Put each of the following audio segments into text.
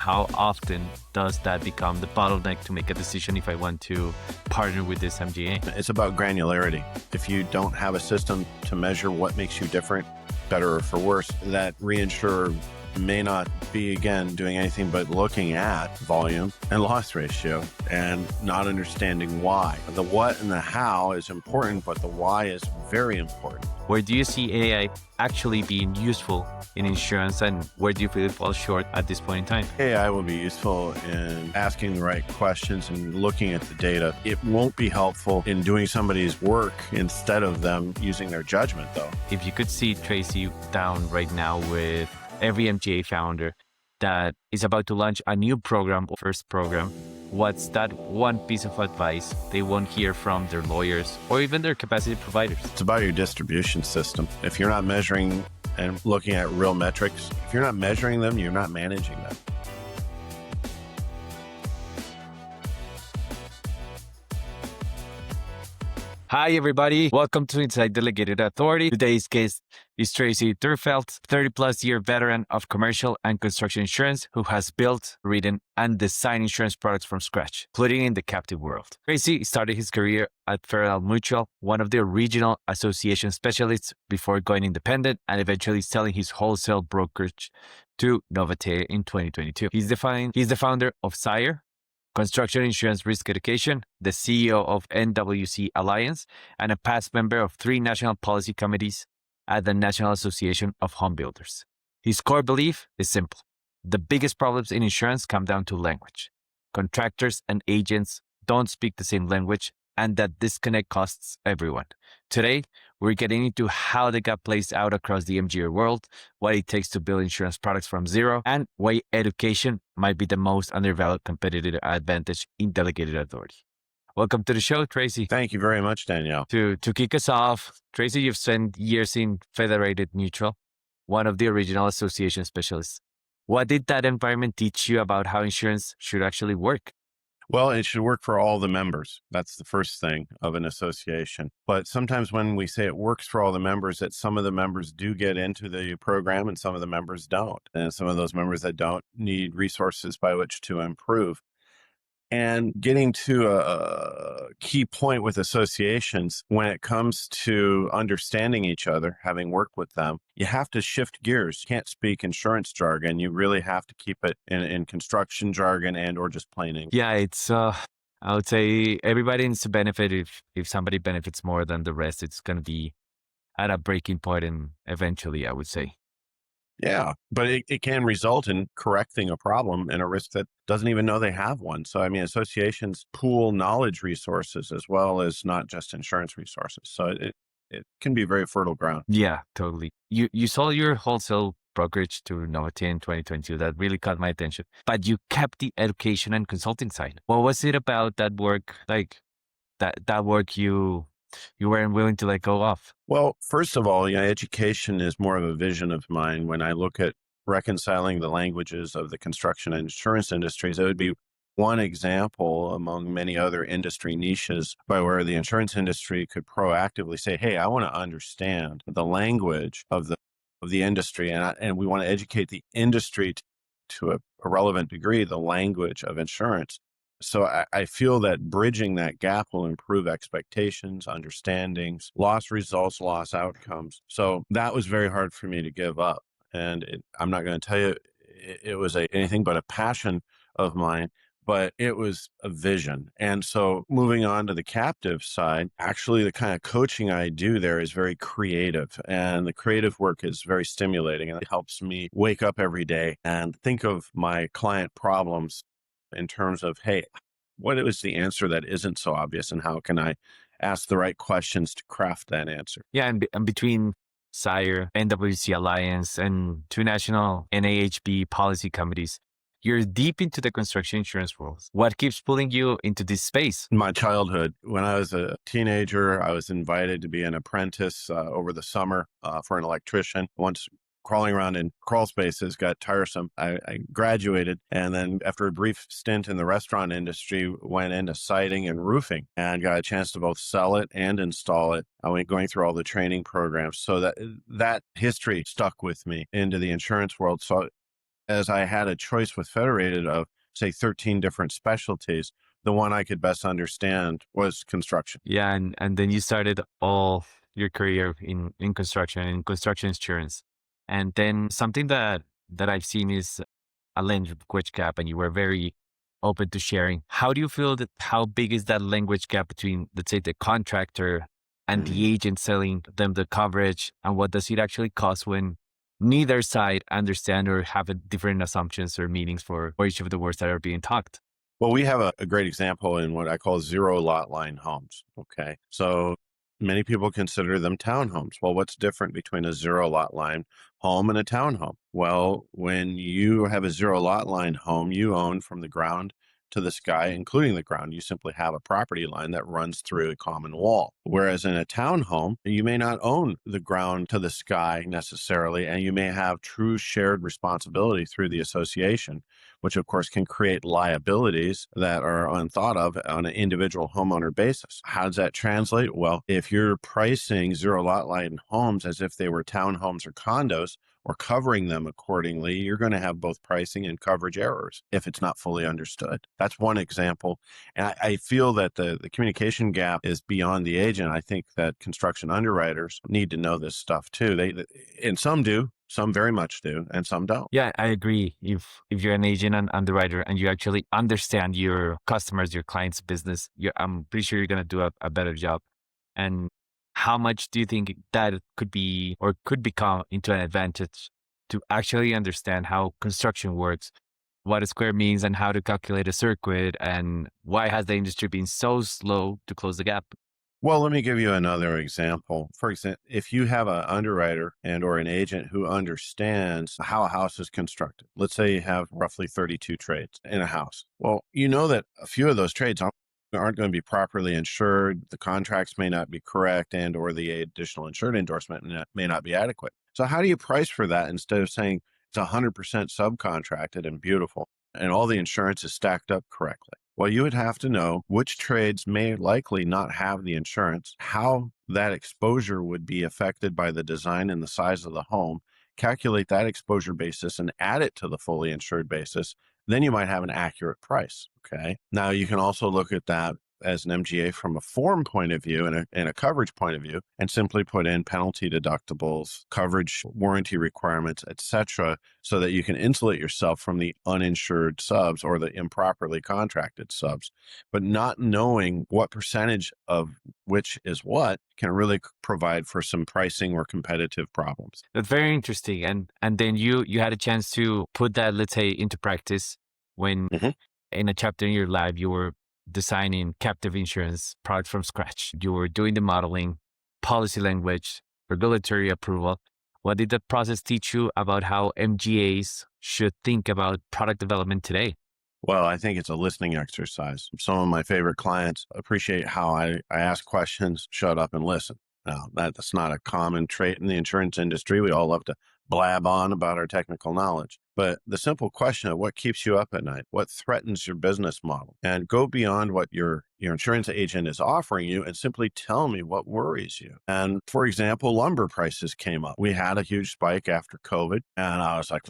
How often does that become the bottleneck to make a decision if I want to partner with this MGA? It's about granularity. If you don't have a system to measure what makes you different, better or for worse, that reinsurer may not be, again, doing anything but looking at volume and loss ratio and not understanding why. The what and the how is important, but the why is very important. Where do you see AI actually being useful in insurance, and where do you feel it falls short at this point in time? AI will be useful in asking the right questions and looking at the data. It won't be helpful in doing somebody's work instead of them using their judgment, though. If you could see Treacy down right now with every MGA founder that is about to launch a new program, or first program, what's that one piece of advice they won't hear from their lawyers or even their capacity providers? It's about your distribution system. If you're not measuring and looking at real metrics, if you're not measuring them, you're not managing them. Hi, everybody. Welcome to Inside Delegated Authority. Today's guest is Treacy Duerfeldt, 30-plus year veteran of commercial and construction insurance who has built, written, and designed insurance products from scratch, including in the captive world. Treacy started his career at Federal Mutual, one of their regional association specialists, before going independent and eventually selling his wholesale brokerage to Novate in 2022. He's the founder of C.I.R.E, Construction Insurance Risk Education, the CEO of NWC Alliance, and a past member of 3 national policy committees at the National Association of Home Builders. His core belief is simple. The biggest problems in insurance come down to language. Contractors and agents don't speak the same language, and that disconnect costs everyone. Today, we're getting into how the gap plays out across the MGA world, what it takes to build insurance products from zero, and why education might be the most undervalued competitive advantage in delegated authority. Welcome to the show, Treacy. Thank you very much, Danielle. To kick us off, Treacy, you've spent years in Federated Mutual, one of the original association specialists. What did that environment teach you about how insurance should actually work? Well, it should work for all the members. That's the first thing of an association. But sometimes when we say it works for all the members, that some of the members do get into the program and some of the members don't. And some of those members that don't need resources by which to improve. And getting to a key point with associations, when it comes to understanding each other, having worked with them, you have to shift gears. You can't speak insurance jargon. You really have to keep it in construction jargon and or just plain English. Yeah, it's, I would say everybody needs to benefit. If somebody benefits more than the rest, it's going to be at a breaking point, and eventually, I would say. Yeah, but it can result in correcting a problem and a risk that doesn't even know they have one. So, I mean, associations pool knowledge resources as well as not just insurance resources. So it can be very fertile ground. Yeah, totally. You sold your wholesale brokerage to Novate in 2022. That really caught my attention. But you kept the education and consulting side. What was it about that work, like that work you weren't willing to let go of? Well, first of all, education is more of a vision of mine. When I look at reconciling the languages of the construction and insurance industries, it would be one example among many other industry niches by where the insurance industry could proactively say, hey, I want to understand the language of the industry, and we want to educate the industry to a relevant degree, the language of insurance. So I feel that bridging that gap will improve expectations, understandings, loss results, loss outcomes. So that was very hard for me to give up. And I'm not going to tell you it was anything but a passion of mine, but it was a vision. And so moving on to the captive side, actually the kind of coaching I do there is very creative, and the creative work is very stimulating, and it helps me wake up every day and think of my client problems in terms of, hey, what is the answer that isn't so obvious, and how can I ask the right questions to craft that answer? Yeah, and between C.I.R.E, NWC Alliance, and 2 national NAHB policy committees, you're deep into the construction insurance world. What keeps pulling you into this space? My childhood. When I was a teenager, I was invited to be an apprentice over the summer for an electrician. Once crawling around in crawl spaces got tiresome, I graduated, and then after a brief stint in the restaurant industry, went into siding and roofing and got a chance to both sell it and install it. I went going through all the training programs. So that history stuck with me into the insurance world. So as I had a choice with Federated of, say, 13 different specialties, the one I could best understand was construction. Yeah, and then you started all your career in construction, in construction insurance. And then something that I've seen is a language gap, and you were very open to sharing. How do you feel that how big is that language gap between, let's say, the contractor and Mhm. the agent selling them the coverage? And what does it actually cost when neither side understand or have a different assumptions or meanings for each of the words that are being talked? Well, we have a great example in what I call zero lot line homes. Okay. So many people consider them townhomes. Well, what's different between a zero lot line home and a townhome? Well, when you have a zero lot line home, you own from the ground to the sky, including the ground. You simply have a property line that runs through a common wall. Whereas in a townhome, you may not own the ground to the sky necessarily, and you may have true shared responsibility through the association, which of course can create liabilities that are unthought of on an individual homeowner basis. How does that translate? Well, if you're pricing zero lot line homes as if they were townhomes or condos, or covering them accordingly, you're going to have both pricing and coverage errors if it's not fully understood. That's one example. And I feel that the communication gap is beyond the agent. I think that construction underwriters need to know this stuff too. And some do, some very much do, and some don't. Yeah, I agree. If you're an agent and underwriter and you actually understand your customers, your clients' business, I'm pretty sure you're gonna do a better job. And how much do you think that could be or could become into an advantage to actually understand how construction works, what a square means, and how to calculate a circuit, and why has the industry been so slow to close the gap? Well, let me give you another example. For example, if you have an underwriter and or an agent who understands how a house is constructed, let's say you have roughly 32 trades in a house. Well, you know that a few of those trades aren't going to be properly insured. The contracts may not be correct and or the additional insured endorsement may not be adequate. So how do you price for that instead of saying it's 100% subcontracted and beautiful and all the insurance is stacked up correctly? Well, you would have to know which trades may likely not have the insurance, how that exposure would be affected by the design and the size of the home, calculate that exposure basis and add it to the fully insured basis. Then you might have an accurate price. Okay. Now you can also look at that as an MGA from a form point of view and a coverage point of view, and simply put in penalty deductibles, coverage, warranty requirements, etc., so that you can insulate yourself from the uninsured subs or the improperly contracted subs. But not knowing what percentage of which is what can really provide for some pricing or competitive problems. That's very interesting. And then you had a chance to put that, let's say, into practice when Mhm. in a chapter in your life you were designing captive insurance product from scratch. You were doing the modeling, policy language, regulatory approval. What did the process teach you about how MGAs should think about product development today? Well, I think it's a listening exercise. Some of my favorite clients appreciate how I ask questions, shut up, and listen. Now, that's not a common trait in the insurance industry. We all love to blab on about our technical knowledge. But the simple question of what keeps you up at night, what threatens your business model, and go beyond what your insurance agent is offering you and simply tell me what worries you. And for example, lumber prices came up. We had a huge spike after COVID, and I was like,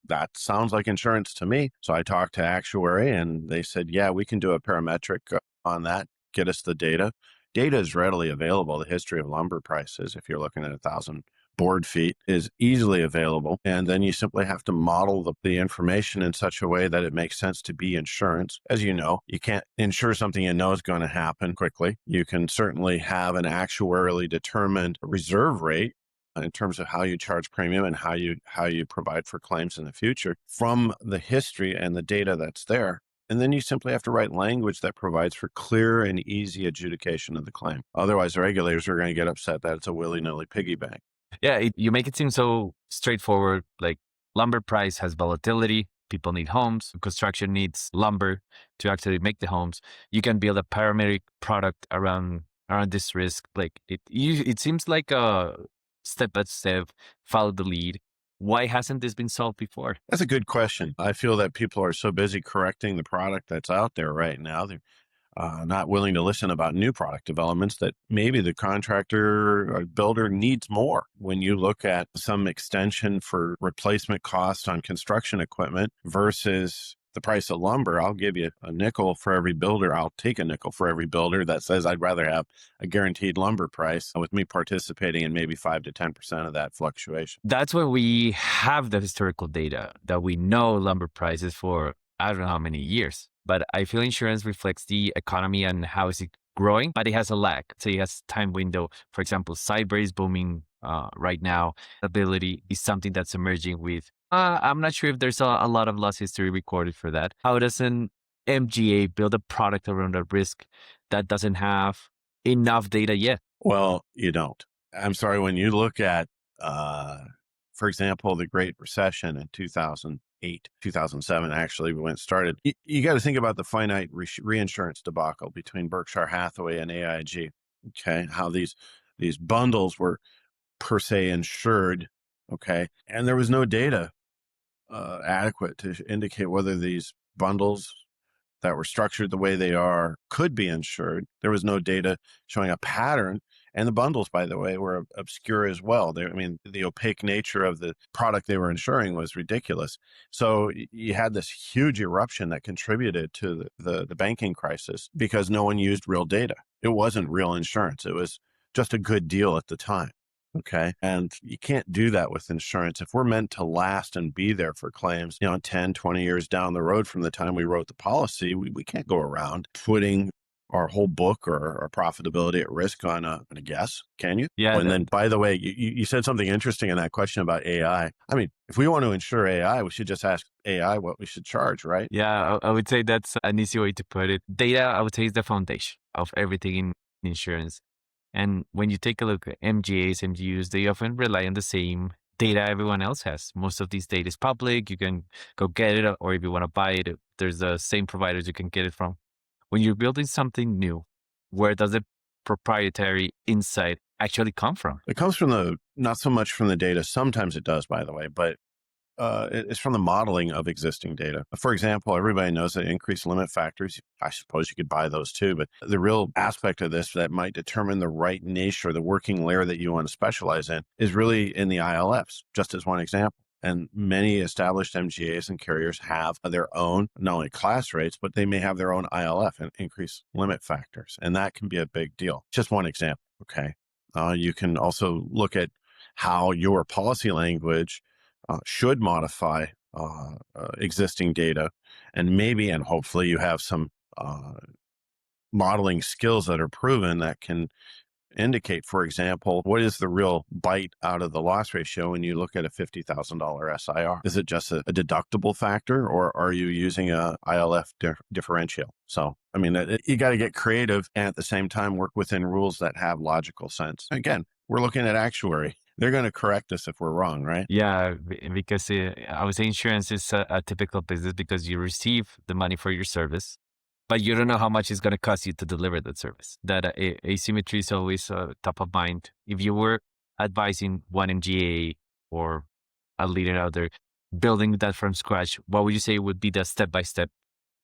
that sounds like insurance to me. So I talked to actuary and they said, yeah, we can do a parametric on that, get us the data. Data is readily available. The history of lumber prices, if you're looking at 1,000 board feet, is easily available. And then you simply have to model the information in such a way that it makes sense to be insurance. As you know, you can't insure something you know is going to happen quickly. You can certainly have an actuarially determined reserve rate in terms of how you charge premium and how you provide for claims in the future from the history and the data that's there. And then you simply have to write language that provides for clear and easy adjudication of the claim. Otherwise, the regulators are going to get upset that it's a willy-nilly piggy bank. Yeah, you make it seem so straightforward. Like lumber price has volatility. People need homes. Construction needs lumber to actually make the homes. You can build a paramedic product around this risk. Like it seems like a step by step, follow the lead. Why hasn't this been solved before? That's a good question. I feel that people are so busy correcting the product that's out there right now. not willing to listen about new product developments that maybe the contractor or builder needs more. When you look at some extension for replacement cost on construction equipment versus the price of lumber, I'll give you a nickel for every builder. I'll take a nickel for every builder that says I'd rather have a guaranteed lumber price with me participating in maybe 5 to 10% of that fluctuation. That's when we have the historical data that we know lumber prices for I don't know how many years. But I feel insurance reflects the economy and how is it growing, but it has a lag. So it has time window. For example, C.I.R.E is booming right now. Ability is something that's emerging with. I'm not sure if there's a lot of loss history recorded for that. How does an MGA build a product around a risk that doesn't have enough data yet? Well, you don't. I'm sorry, when you look at, for example, the Great Recession in 2008, 2007, actually, when it started, you got to think about the finite reinsurance debacle between Berkshire Hathaway and AIG. Okay. How these bundles were per se insured. Okay. And there was no data adequate to indicate whether these bundles that were structured the way they are could be insured. There was no data showing a pattern. And the bundles, by the way, were obscure as well. The opaque nature of the product they were insuring was ridiculous. So you had this huge eruption that contributed to the banking crisis because no one used real data. It wasn't real insurance. It was just a good deal at the time. Okay. And you can't do that with insurance. If we're meant to last and be there for claims, 10, 20 years down the road from the time we wrote the policy, we can't go around putting our whole book or our profitability at risk on a guess, can you? Yeah. And then, by the way, you said something interesting in that question about AI. I mean, if we want to insure AI, we should just ask AI what we should charge, right? Yeah, I would say that's an easy way to put it. Data, I would say, is the foundation of everything in insurance. And when you take a look at MGAs, MGUs, they often rely on the same data everyone else has. Most of these data is public. You can go get it, or if you want to buy it, there's the same providers you can get it from. When you're building something new, where does the proprietary insight actually come from? It comes from not so much from the data. Sometimes it does, by the way, but it's from the modeling of existing data. For example, everybody knows that increased limit factors, I suppose you could buy those too, but the real aspect of this that might determine the right niche or the working layer that you want to specialize in is really in the ILFs, just as one example. And many established MGAs and carriers have their own, not only class rates, but they may have their own ILF and increased limit factors. And that can be a big deal. Just one example. Okay. You can also look at how your policy language should modify existing data, and maybe and hopefully you have some modeling skills that are proven that can indicate, for example, what is the real bite out of the loss ratio when you look at a $50,000 SIR? Is it just a deductible factor, or are you using a ILF differential? So, I mean, you got to get creative and at the same time work within rules that have logical sense. Again, we're looking at actuary. They're going to correct us if we're wrong, right? Yeah, because I would say insurance is a typical business because you receive the money for your service, but you don't know how much it's going to cost you to deliver that service. That asymmetry is always top of mind. If you were advising one MGA or a leader out there building that from scratch, what would you say would be the step-by-step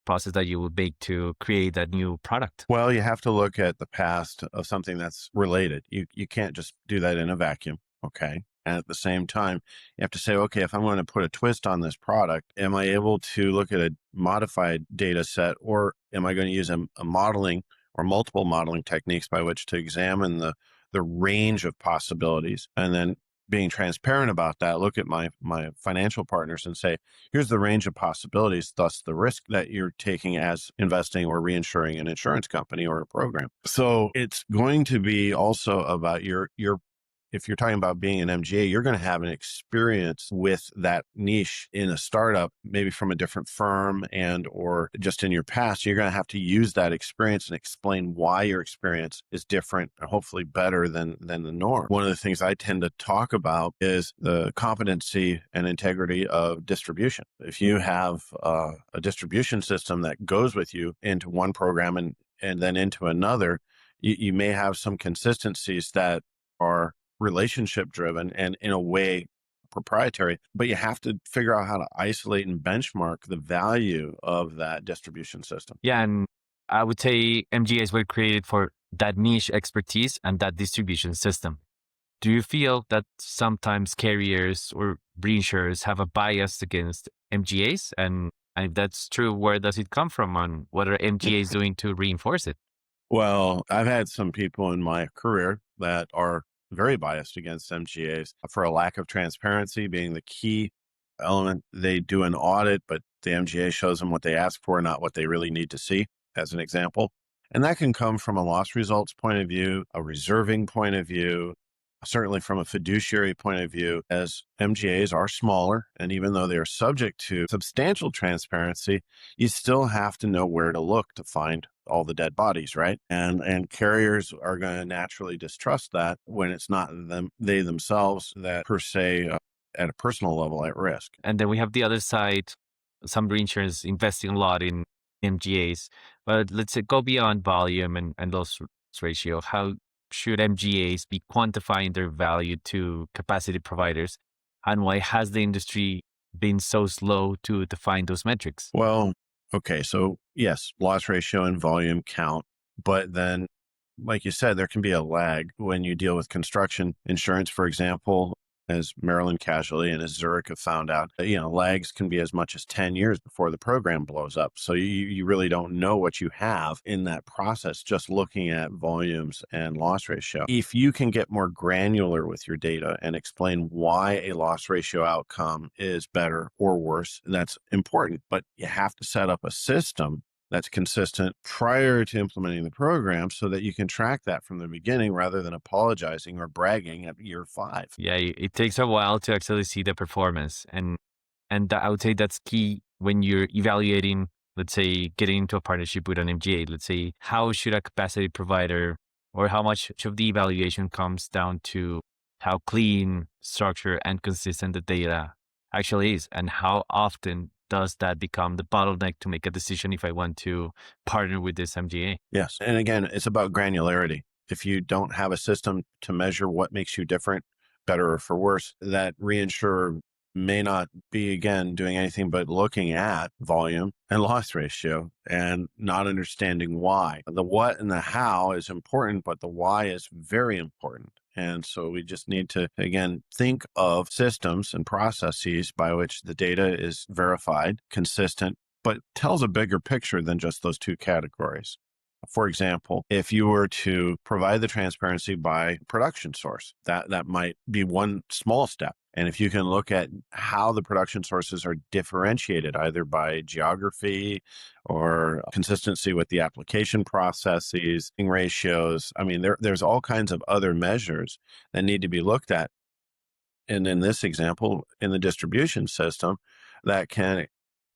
process that you would make to create that new product? Well, you have to look at the past of something that's related. You can't just do that in a vacuum. Okay. And at the same time, you have to say, okay, if I'm going to put a twist on this product, am I able to look at a modified data set, or am I going to use a modeling or multiple modeling techniques by which to examine the range of possibilities, and then being transparent about that, look at my financial partners and say, here's the range of possibilities, thus the risk that you're taking as investing or reinsuring an insurance company or a program. So it's going to be also about your if you're talking about being an MGA, you're going to have an experience with that niche in a startup, maybe from a different firm and or just in your past. You're going to have to use that experience and explain why your experience is different and hopefully better than the norm. One of the things I tend to talk about is the competency and integrity of distribution. If you have a distribution system that goes with you into one program and then into another, you may have some consistencies that are relationship driven and in a way proprietary, but you have to figure out how to isolate and benchmark the value of that distribution system. Yeah, and I would say MGAs were created for that niche expertise and that distribution system. Do you feel that sometimes carriers or reinsurers have a bias against MGAs? And if that's true, where does it come from and what are MGAs doing to reinforce it? Well, I've had some people in my career that are very biased against MGAs for a lack of transparency being the key element. They do an audit, but the MGA shows them what they ask for, not what they really need to see, as an example. And that can come from a loss results point of view, a reserving point of view, certainly from a fiduciary point of view, as MGAs are smaller. And even though they are subject to substantial transparency, you still have to know where to look to find all the dead bodies, right? And carriers are going to naturally distrust that when it's not they themselves that per se at a personal level at risk. And then we have the other side, some reinsurers investing a lot in MGAs. But let's say go beyond volume and loss ratio. How should MGAs be quantifying their value to capacity providers? And why has the industry been so slow to define those metrics? Well, okay, so yes, loss ratio and volume count, but then like you said, there can be a lag when you deal with construction insurance, for example, as Maryland Casualty and as Zurich have found out, lags can be as much as 10 years before the program blows up. So you really don't know what you have in that process, just looking at volumes and loss ratio. If you can get more granular with your data and explain why a loss ratio outcome is better or worse, that's important. But you have to set up a system that's consistent prior to implementing the program so that you can track that from the beginning rather than apologizing or bragging at year 5. Yeah, it takes a while to actually see the performance. And I would say that's key when you're evaluating, let's say, getting into a partnership with an MGA. Let's say, how should a capacity provider or how much of the evaluation comes down to how clean, structured, and consistent the data actually is, and how often does that become the bottleneck to make a decision if I want to partner with this MGA? Yes. And again, it's about granularity. If you don't have a system to measure what makes you different, better or for worse, that reinsurer may not be, again, doing anything but looking at volume and loss ratio and not understanding why. The what and the how is important, but the why is very important. And so we just need to, again, think of systems and processes by which the data is verified, consistent, but tells a bigger picture than just those two categories. For example, if you were to provide the transparency by production source, that might be one small step. And if you can look at how the production sources are differentiated, either by geography or consistency with the application processes, ratios, I mean, there's all kinds of other measures that need to be looked at. And in this example, in the distribution system, that can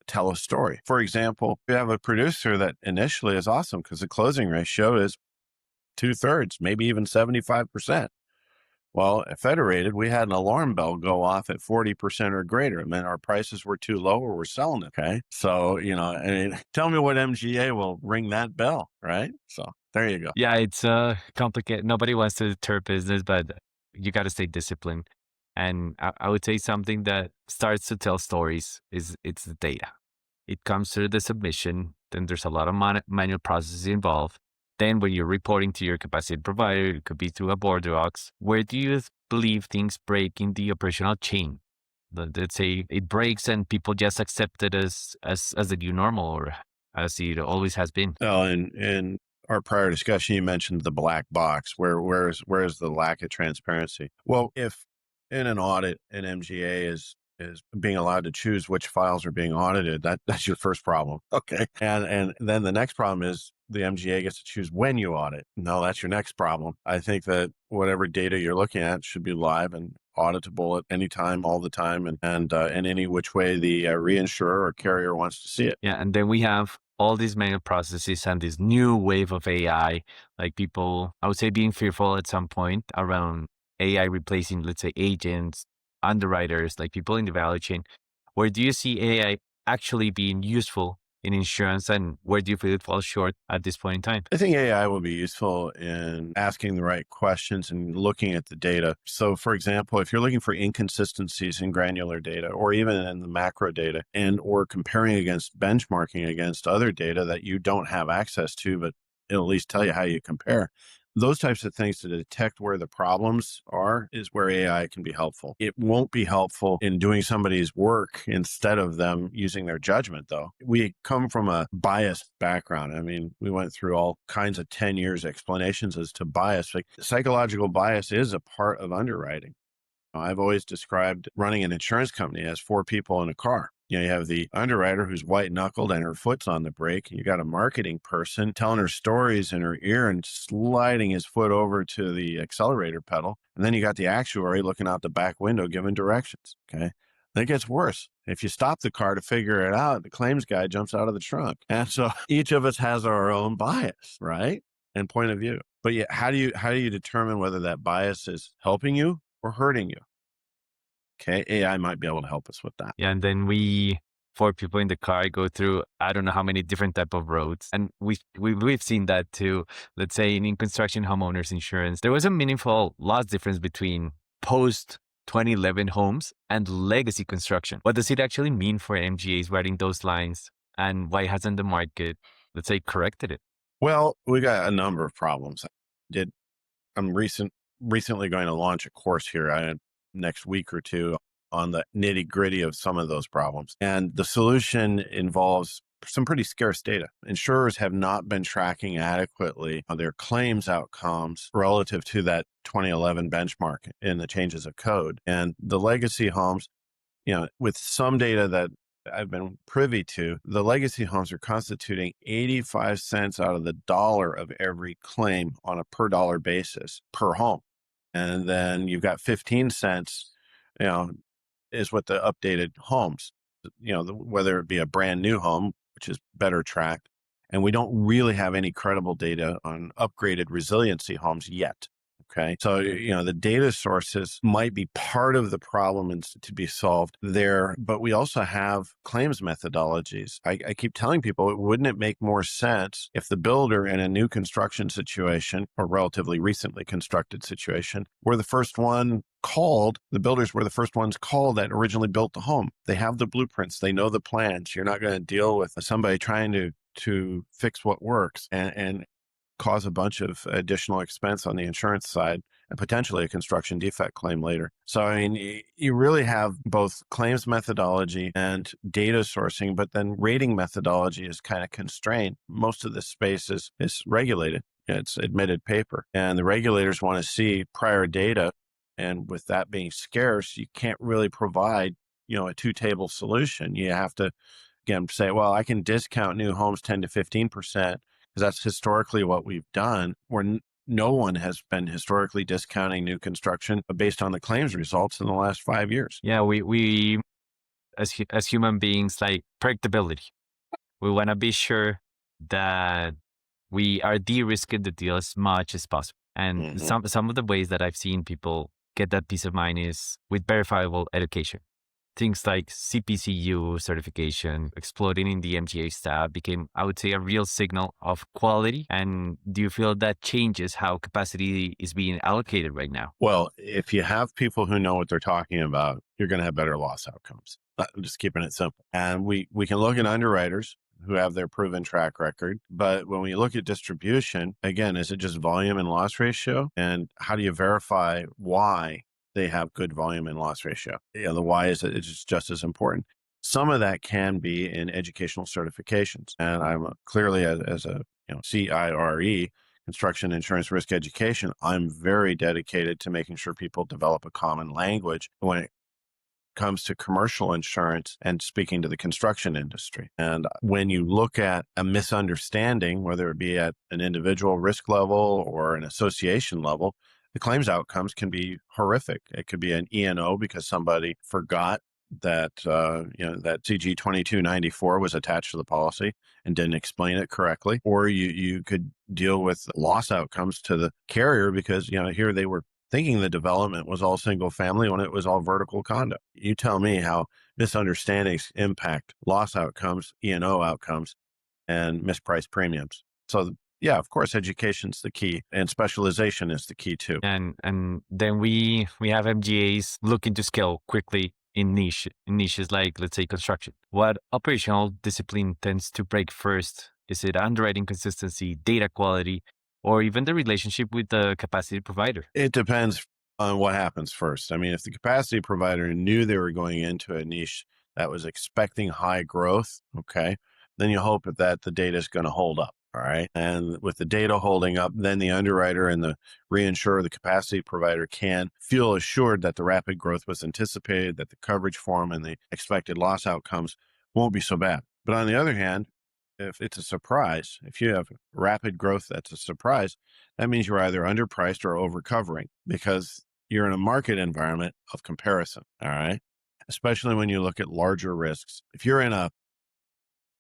tell a story. For example, you have a producer that initially is awesome because the closing ratio is 2/3, maybe even 75%. Well, at Federated, we had an alarm bell go off at 40% or greater. It meant our prices were too low or we're selling it. Okay. So, I mean, tell me what MGA will ring that bell, right? So there you go. Yeah, it's complicated. Nobody wants to deter business, but you got to stay disciplined. And I would say something that starts to tell stories is it's the data. It comes through the submission. Then there's a lot of manual processes involved. Then when you're reporting to your capacity provider, it could be through a board docs. Where do you believe things break in the operational chain? Let's say it breaks and people just accept it as the new normal or as it always has been. Oh, in our prior discussion, you mentioned the black box. Where's the lack of transparency? Well, if in an audit, an MGA is being allowed to choose which files are being audited, that's your first problem. Okay. And then the next problem is the MGA gets to choose when you audit. No, that's your next problem. I think that whatever data you're looking at should be live and auditable at any time, all the time, and any which way the reinsurer or carrier wants to see it. Yeah. And then we have all these manual processes and this new wave of AI, like people, I would say, being fearful at some point around AI replacing, let's say, agents, underwriters, like people in the value chain. Where do you see AI actually being useful in insurance, and where do you feel it falls short at this point in time? I think AI will be useful in asking the right questions and looking at the data. So, for example, if you're looking for inconsistencies in granular data or even in the macro data and or comparing against benchmarking against other data that you don't have access to, but it'll at least tell you how you compare. Those types of things to detect where the problems are is where AI can be helpful. It won't be helpful in doing somebody's work instead of them using their judgment, though. We come from a biased background. I mean, we went through all kinds of 10 years explanations as to bias. Like psychological bias is a part of underwriting. I've always described running an insurance company as four people in a car. You have the underwriter who's white knuckled and her foot's on the brake. You got a marketing person telling her stories in her ear and sliding his foot over to the accelerator pedal. And then you got the actuary looking out the back window giving directions. Okay. Then it gets worse. If you stop the car to figure it out, the claims guy jumps out of the trunk. And so each of us has our own bias, right? And point of view. But yeah, how do you determine whether that bias is helping you or hurting you? Okay, AI might be able to help us with that. Yeah, and then we, four people in the car, go through I don't know how many different type of roads, and we've seen that too. Let's say in construction homeowners insurance, there was a meaningful loss difference between post 2011 homes and legacy construction. What does it actually mean for MGAs writing those lines, and why hasn't the market, let's say, corrected it? Well, we got a number of problems. I'm recently going to launch a course here next week or two on the nitty gritty of some of those problems. And the solution involves some pretty scarce data. Insurers have not been tracking adequately on their claims outcomes relative to that 2011 benchmark in the changes of code. And the legacy homes, with some data that I've been privy to, the legacy homes are constituting 85 cents out of the dollar of every claim on a per dollar basis per home. And then you've got 15 cents, is what the updated homes, whether it be a brand new home, which is better tracked. And we don't really have any credible data on upgraded resiliency homes yet. Okay. So, the data sources might be part of the problem and to be solved there, but we also have claims methodologies. I keep telling people, wouldn't it make more sense if the builder in a new construction situation or relatively recently constructed situation were the first one called, the builders were the first ones called that originally built the home. They have the blueprints. They know the plans. You're not going to deal with somebody trying to fix what works and cause a bunch of additional expense on the insurance side and potentially a construction defect claim later. So, I mean, you really have both claims methodology and data sourcing, but then rating methodology is kind of constrained. Most of this space is regulated. It's admitted paper, and the regulators want to see prior data. And with that being scarce, you can't really provide, a two-table solution. You have to, again, say, well, I can discount new homes 10 to 15%, because that's historically what we've done, where no one has been historically discounting new construction based on the claims results in the last 5 years. Yeah, we as human beings, like predictability. We want to be sure that we are de-risking the deal as much as possible. And some of the ways that I've seen people get that peace of mind is with verifiable education. Things like CPCU certification exploding in the MGA staff became, I would say, a real signal of quality. And do you feel that changes how capacity is being allocated right now? Well, if you have people who know what they're talking about, you're going to have better loss outcomes. I'm just keeping it simple. And we can look at underwriters who have their proven track record. But when we look at distribution, again, is it just volume and loss ratio? And how do you verify why they have good volume and loss ratio? The why is it's just as important. Some of that can be in educational certifications. And I'm clearly as a C.I.R.E, construction insurance risk education, I'm very dedicated to making sure people develop a common language when it comes to commercial insurance and speaking to the construction industry. And when you look at a misunderstanding, whether it be at an individual risk level or an association level, the claims outcomes can be horrific. It could be an E&O because somebody forgot that that CG 2294 was attached to the policy and didn't explain it correctly, or you could deal with loss outcomes to the carrier because here they were thinking the development was all single family when it was all vertical condo. You tell me how misunderstandings impact loss outcomes, E&O outcomes, and mispriced premiums. So yeah, of course, education's the key, and specialization is the key too. And then we have MGAs looking to scale quickly in niches like, let's say, construction. What operational discipline tends to break first? Is it underwriting consistency, data quality, or even the relationship with the capacity provider? It depends on what happens first. I mean, if the capacity provider knew they were going into a niche that was expecting high growth, okay, then you hope that the data is going to hold up. All right. And with the data holding up, then the underwriter and the reinsurer, the capacity provider can feel assured that the rapid growth was anticipated, that the coverage form and the expected loss outcomes won't be so bad. But on the other hand, if it's a surprise, if you have rapid growth that's a surprise, that means you're either underpriced or overcovering because you're in a market environment of comparison. All right. Especially when you look at larger risks. If you're in a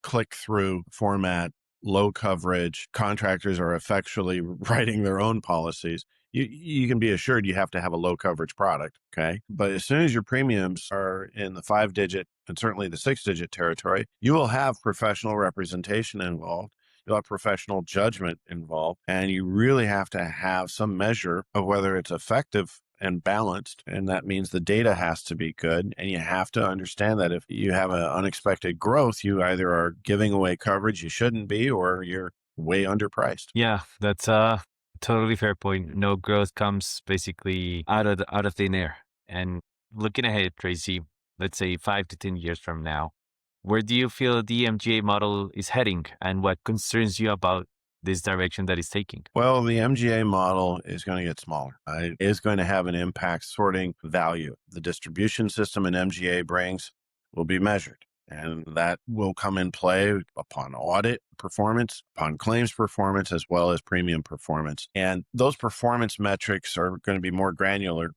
click through format, low coverage, contractors are effectually writing their own policies. You can be assured you have to have a low coverage product. Okay. But as soon as your premiums are in the 5-digit and certainly the 6-digit territory, you will have professional representation involved. You'll have professional judgment involved, and you really have to have some measure of whether it's effective and balanced. And that means the data has to be good. And you have to understand that if you have an unexpected growth, you either are giving away coverage you shouldn't be, or you're way underpriced. Yeah, that's a totally fair point. No growth comes basically out of thin air. And looking ahead, Treacy, let's say 5 to 10 years from now, where do you feel the MGA model is heading, and what concerns you about this direction that it's taking? Well, the MGA model is going to get smaller. It is going to have an impact sorting value. The distribution system an MGA brings will be measured, and that will come in play upon audit performance, upon claims performance, as well as premium performance. And those performance metrics are going to be more granular,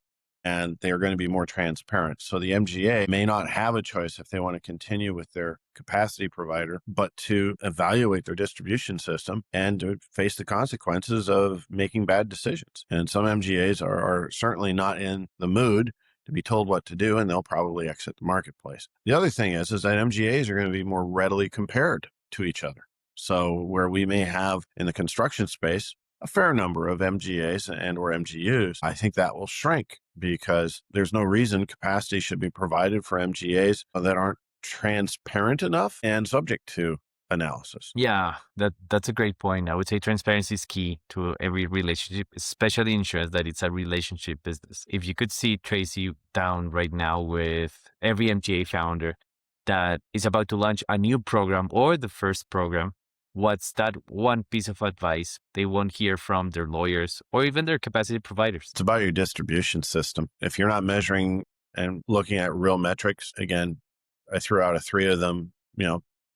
and they are going to be more transparent. So the MGA may not have a choice if they want to continue with their capacity provider, but to evaluate their distribution system and to face the consequences of making bad decisions. And some MGAs are certainly not in the mood to be told what to do, and they'll probably exit the marketplace. The other thing is that MGAs are going to be more readily compared to each other. So where we may have in the construction space a fair number of MGAs and or MGUs, I think that will shrink because there's no reason capacity should be provided for MGAs that aren't transparent enough and subject to analysis. Yeah, that's a great point. I would say transparency is key to every relationship, especially insurance, that it's a relationship business. If you could see Treacy down right now with every MGA founder that is about to launch a new program or the first program, what's that one piece of advice they won't hear from their lawyers or even their capacity providers? It's about your distribution system. If you're not measuring and looking at real metrics, again, I threw out 3 of them,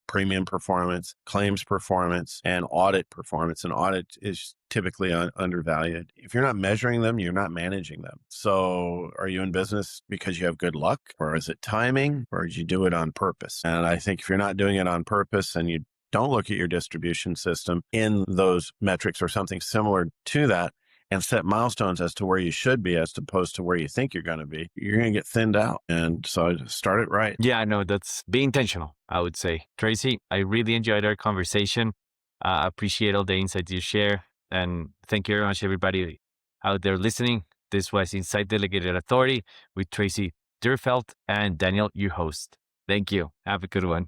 premium performance, claims performance, and audit performance. And audit is typically undervalued. If you're not measuring them, you're not managing them. So are you in business because you have good luck, or is it timing, or did you do it on purpose? And I think if you're not doing it on purpose and you don't look at your distribution system in those metrics or something similar to that and set milestones as to where you should be as opposed to where you think you're going to be, you're going to get thinned out. And so start it right. Yeah, no, that's be intentional, I would say. Treacy, I really enjoyed our conversation. I appreciate all the insights you share. And thank you very much, everybody out there listening. This was Inside Delegated Authority with Treacy Duerfeldt and Daniel, your host. Thank you. Have a good one.